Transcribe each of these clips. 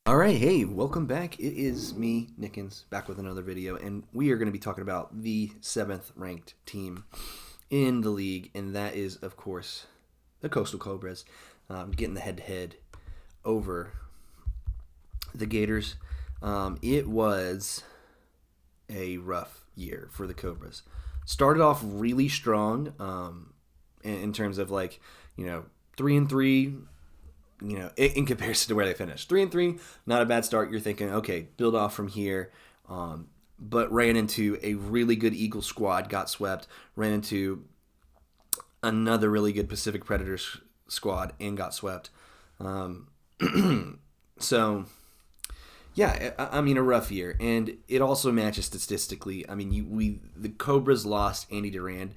All right, hey, welcome back. It is me, Nickens, back with another video, and we are going to be talking about the 7th ranked team in the league, and that is, of course, the Coastal Cobras, getting the head-to-head over the Gators. It was a rough year for the Cobras. Started off really strong in terms of 3-3. In comparison to where they finished. 3-3, not a bad start. You're thinking, okay, build off from here. But ran into a really good Eagle squad, got swept. Ran into another really good Pacific Predators squad and got swept. So, yeah, a rough year. And it also matches statistically. The Cobras lost Andy Durand.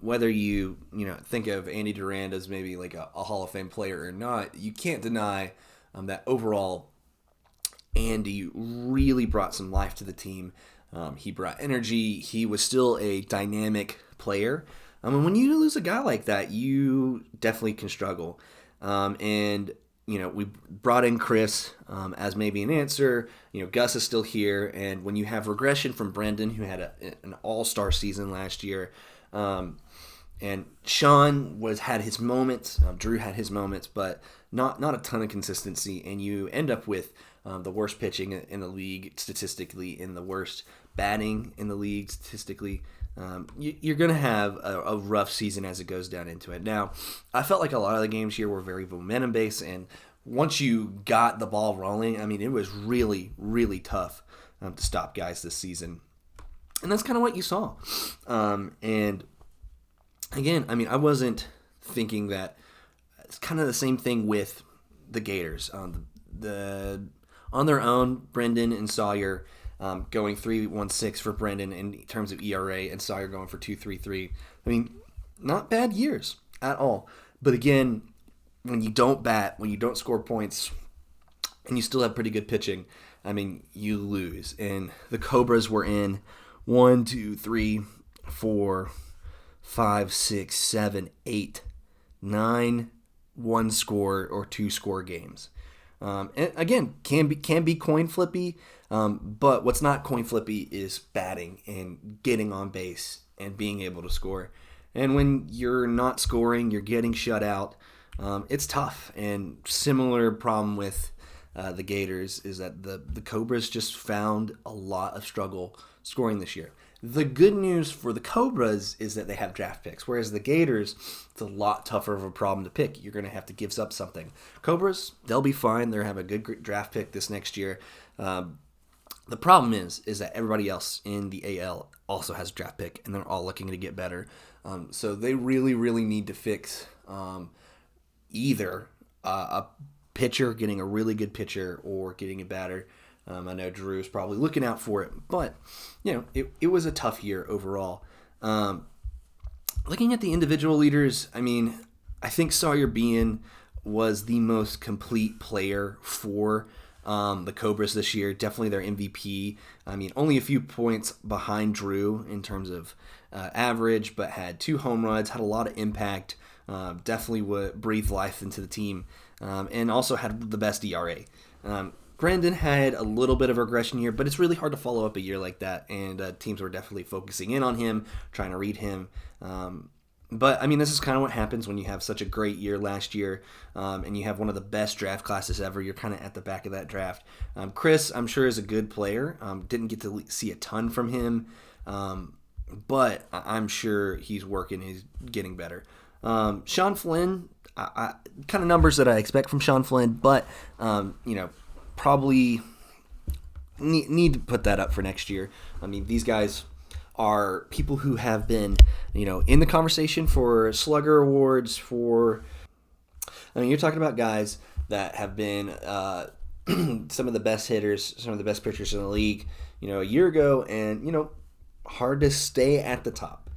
Whether you think of Andy Durand as maybe like a Hall of Fame player or not, you can't deny that overall Andy really brought some life to the team. He brought energy. He was still a dynamic player. When you lose a guy like that, you definitely can struggle. We brought in Chris as maybe an answer. Gus is still here, and when you have regression from Brendan, who had an all-star season last year. And Sean had his moments. Drew had his moments, but not a ton of consistency. And you end up with the worst pitching in the league statistically, and the worst batting in the league statistically. You're going to have a rough season as it goes down into it. Now, I felt like a lot of the games here were very momentum based, and once you got the ball rolling, it was really, really tough to stop guys this season. And that's kind of what you saw. And again, I wasn't thinking that it's kind of the same thing with the Gators. On their own, Brendan and Sawyer going 3.16 for Brendan in terms of ERA, and Sawyer going for 2.33. Not bad years at all. But again, when you don't bat, when you don't score points, and you still have pretty good pitching, you lose. And the Cobras were in 1, 2, 3, 4, 5, 6, 7, 8, 9 one-score or two-score games. And again, can be coin flippy, but what's not coin flippy is batting and getting on base and being able to score. And when you're not scoring, you're getting shut out. It's tough. And similar problem with the Gators is that the Cobras just found a lot of struggle scoring this year. The good news for the Cobras is that they have draft picks, whereas the Gators, it's a lot tougher of a problem to pick. You're going to have to give up something. Cobras, they'll be fine. They'll have a good draft pick this next year. The problem is that everybody else in the AL also has a draft pick, and they're all looking to get better. So they really, really need to fix either a pitcher, getting a really good pitcher, or getting a batter. I know Drew's probably looking out for it, but it was a tough year overall. Looking at the individual leaders, I think Sawyer Bean was the most complete player for the Cobras this year. Definitely their MVP. Only a few points behind Drew in terms of average, but had 2 home runs, had a lot of impact. Definitely would breathe life into the team, and also had the best ERA. Brendan had a little bit of a regression here, but it's really hard to follow up a year like that, and teams were definitely focusing in on him, trying to read him. But this is kind of what happens when you have such a great year last year, and you have one of the best draft classes ever. You're kind of at the back of that draft. Chris, I'm sure, is a good player. Didn't get to see a ton from him, but I'm sure he's working. He's getting better. Sean Flynn, kind of numbers that I expect from Sean Flynn, but probably need to put that up for next year. These guys are people who have been, in the conversation for Slugger Awards. You're talking about guys that have been some of the best hitters, some of the best pitchers in the league, a year ago, and hard to stay at the top,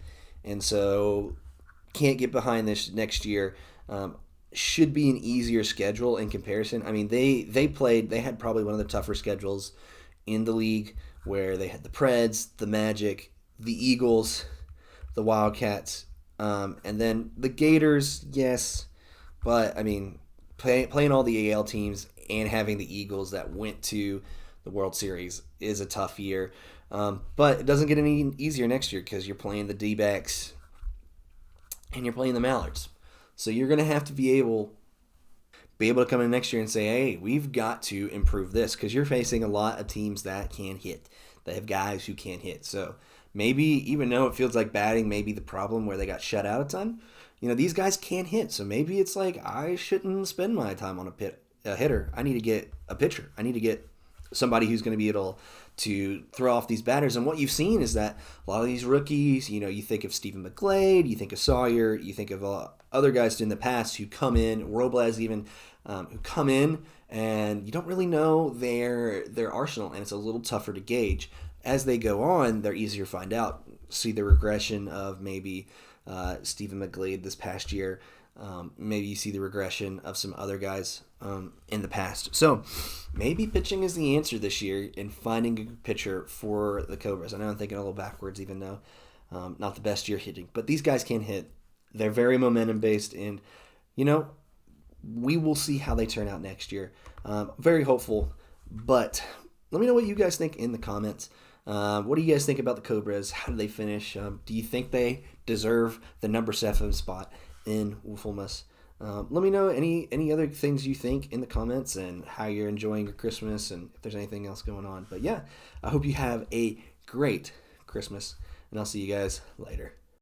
and so can't get behind this next year. Should be an easier schedule in comparison. They had probably one of the tougher schedules in the league, where they had the Preds, the Magic, the Eagles, the Wildcats, and then the Gators, yes, but playing all the AL teams and having the Eagles that went to the World Series is a tough year. But it doesn't get any easier next year because you're playing the D-backs and you're playing the Mallards. So you're going to have to be able to come in next year and say, hey, we've got to improve this, because you're facing a lot of teams that can hit. They have guys who can't hit. So maybe, even though it feels like batting may be the problem where they got shut out a ton, these guys can't hit. So maybe it's like, I shouldn't spend my time on a hitter. I need to get a pitcher. I need to get somebody who's going to be able to throw off these batters. And what you've seen is that a lot of these rookies, you think of Stephen McGlade, you think of Sawyer, you think of other guys in the past who come in, Robles even, who come in, and you don't really know their arsenal, and it's a little tougher to gauge. As they go on, they're easier to find out. See the regression of maybe Stephen McGlade this past year. Maybe you see the regression of some other guys in the past. So maybe pitching is the answer this year in finding a good pitcher for the Cobras. I know I'm thinking a little backwards, even though not the best year hitting. But these guys can hit. They're very momentum-based, and, we will see how they turn out next year. Very hopeful, but let me know what you guys think in the comments. What do you guys think about the Cobras? How do they finish? Do you think they deserve the number 7 spot in Wifflemas? Let me know any other things you think in the comments, and how you're enjoying your Christmas, and if there's anything else going on. But yeah, I hope you have a great Christmas, and I'll see you guys later.